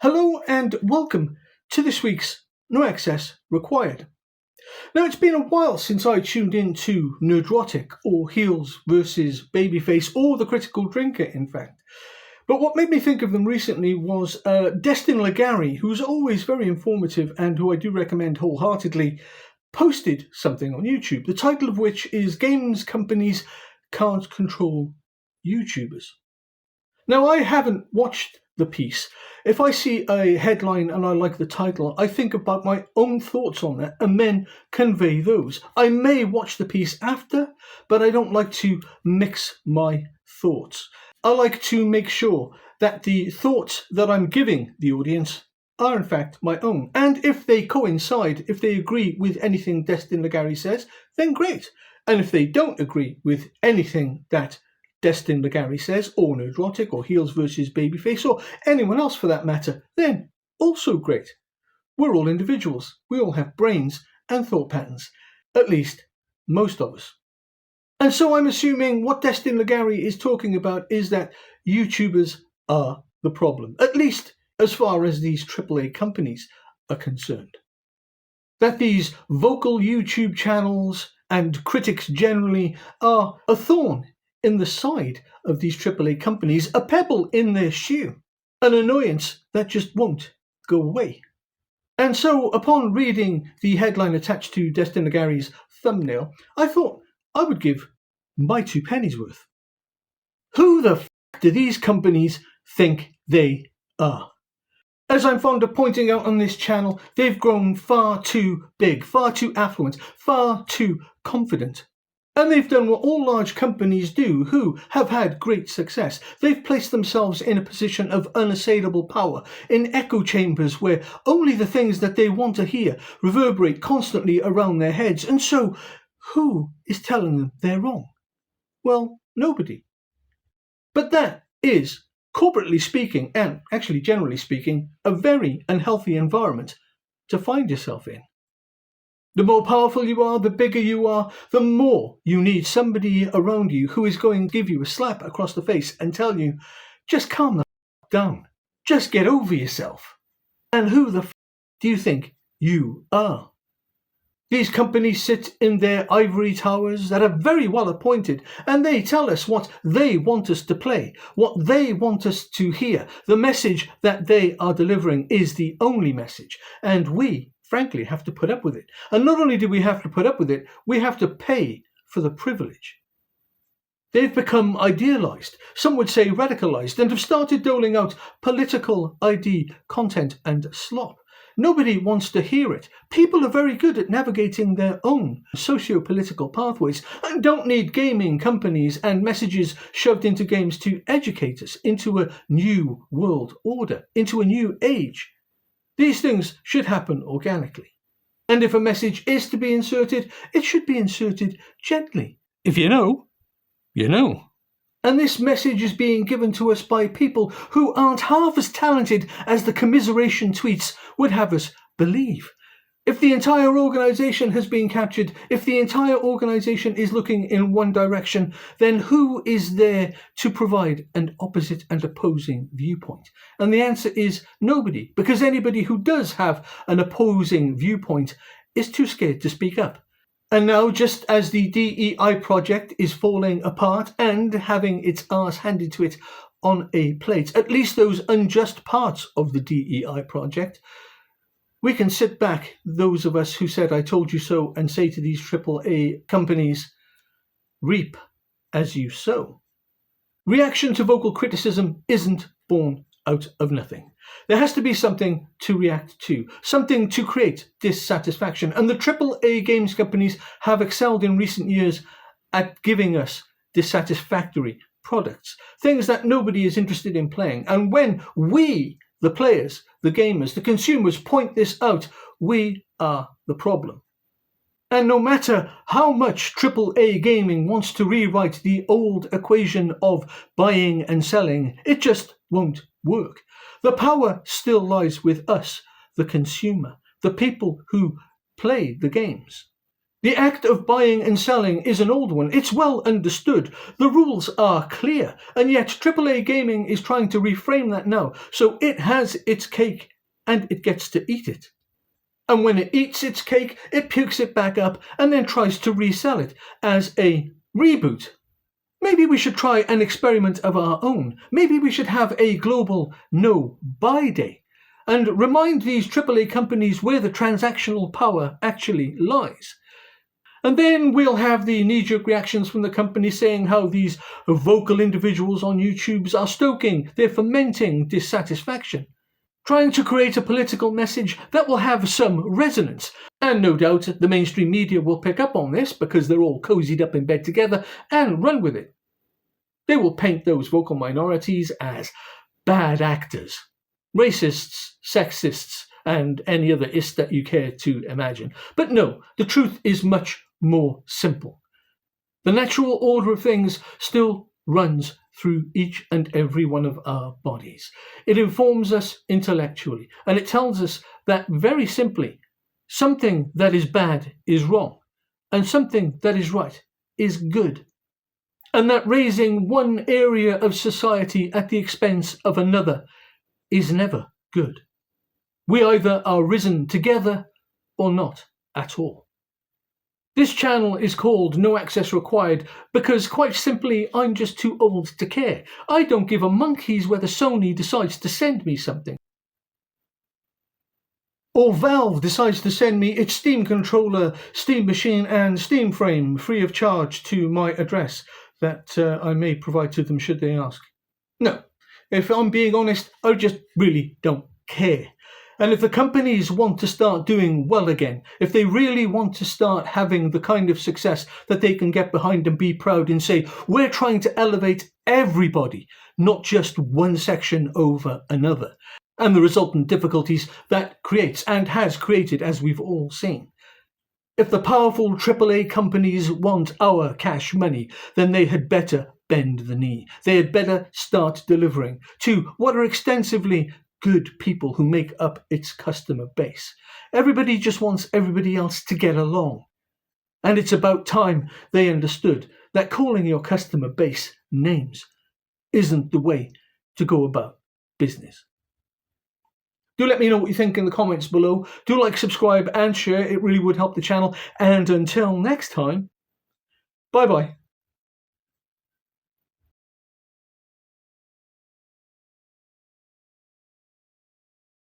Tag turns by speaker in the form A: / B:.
A: Hello and welcome to this week's No Access Required. Now, it's been a while since I tuned into Nerdrotic or Heels versus Babyface or The Critical Drinker, in fact. But what made me think of them recently was Destin Legary, who's always very informative and who I do recommend wholeheartedly, posted something on YouTube, the title of which is Games Companies Can't Control YouTubers. Now, I haven't watched the piece. If I see a headline and I like the title, I think about my own thoughts on that and then convey those. I may watch the piece after, but I don't like to mix my thoughts. I like to make sure that the thoughts that I'm giving the audience are in fact my own. And if they coincide, if they agree with anything Destin Legary says, then great. And if they don't agree with anything that Destin Legary says, or Nerdrotic, or Heels versus Babyface, or anyone else for that matter, then also great. We're all individuals. We all have brains and thought patterns. At least, most of us. And so I'm assuming what Destin Legary is talking about is that YouTubers are the problem, at least as far as these AAA companies are concerned. That these vocal YouTube channels and critics generally are a thorn in the side of these AAA companies, a pebble in their shoe, an annoyance that just won't go away. And so, upon reading the headline attached to Destin Legary's thumbnail, I thought I would give my 2 pennies worth. Who the f*** do these companies think they are? As I'm fond of pointing out on this channel, they've grown far too big, far too affluent, far too confident. And they've done what all large companies do who have had great success. They've placed themselves in a position of unassailable power, in echo chambers where only the things that they want to hear reverberate constantly around their heads. And so, who is telling them they're wrong? Well, nobody. But that is, corporately speaking, and actually generally speaking, a very unhealthy environment to find yourself in. The more powerful you are, the bigger you are, the more you need somebody around you who is going to give you a slap across the face and tell you, just calm the f*** down. Just get over yourself. And who the f*** do you think you are? These companies sit in their ivory towers that are very well appointed, and they tell us what they want us to play, what they want us to hear. The message that they are delivering is the only message, and we frankly have to put up with it. And not only do we have to put up with it, we have to pay for the privilege. They've become idealized, some would say radicalized, and have started doling out political ID content and slop. Nobody wants to hear it. People are very good at navigating their own socio-political pathways and don't need gaming companies and messages shoved into games to educate us into a new world order, into a new age. These things should happen organically. And if a message is to be inserted, it should be inserted gently. If you know, you know. And this message is being given to us by people who aren't half as talented as the commiseration tweets would have us believe. If the entire organization has been captured, if the entire organization is looking in one direction, then who is there to provide an opposite and opposing viewpoint? And the answer is nobody, because anybody who does have an opposing viewpoint is too scared to speak up. And now, just as the DEI project is falling apart and having its arse handed to it on a plate, at least those unjust parts of the DEI project, we can sit back, those of us who said I told you so, and say to these AAA companies, reap as you sow. Reaction to vocal criticism isn't born out of nothing. There has to be something to react to, something to create dissatisfaction. And the AAA games companies have excelled in recent years at giving us dissatisfactory products, things that nobody is interested in playing. And when we, the players, the gamers, the consumers point this out, we are the problem. And no matter how much AAA gaming wants to rewrite the old equation of buying and selling, it just won't work. The power still lies with us, the consumer, the people who play the games. The act of buying and selling is an old one. It's well understood. The rules are clear. And yet AAA Gaming is trying to reframe that now. So it has its cake and it gets to eat it. And when it eats its cake, it pukes it back up and then tries to resell it as a reboot. Maybe we should try an experiment of our own. Maybe we should have a global no-buy day and remind these AAA companies where the transactional power actually lies. And then we'll have the knee-jerk reactions from the company saying how these vocal individuals on YouTube are stoking, they're fomenting dissatisfaction, trying to create a political message that will have some resonance. And no doubt the mainstream media will pick up on this because they're all cozied up in bed together and run with it. They will paint those vocal minorities as bad actors, racists, sexists, and any other ist that you care to imagine. But no, the truth is much more simple. The natural order of things still runs through each and every one of our bodies. It informs us intellectually, and it tells us that very simply, something that is bad is wrong, and something that is right is good, and that raising one area of society at the expense of another is never good. We either are risen together or not at all. This channel is called No Access Required because, quite simply, I'm just too old to care. I don't give a monkey's whether Sony decides to send me something, or Valve decides to send me its Steam controller, Steam machine and Steam frame free of charge to my address that I may provide to them should they ask. No, if I'm being honest, I just really don't care. And if the companies want to start doing well again, if they really want to start having the kind of success that they can get behind and be proud and say, we're trying to elevate everybody, not just one section over another, and the resultant difficulties that creates and has created, as we've all seen. If the powerful AAA companies want our cash money, then they had better bend the knee. They had better start delivering to what are extensively good people who make up its customer base. Everybody just wants everybody else to get along. And it's about time they understood that calling your customer base names isn't the way to go about business. Do let me know what you think in the comments below. Do like, subscribe and share. It really would help the channel. And until next time, bye-bye.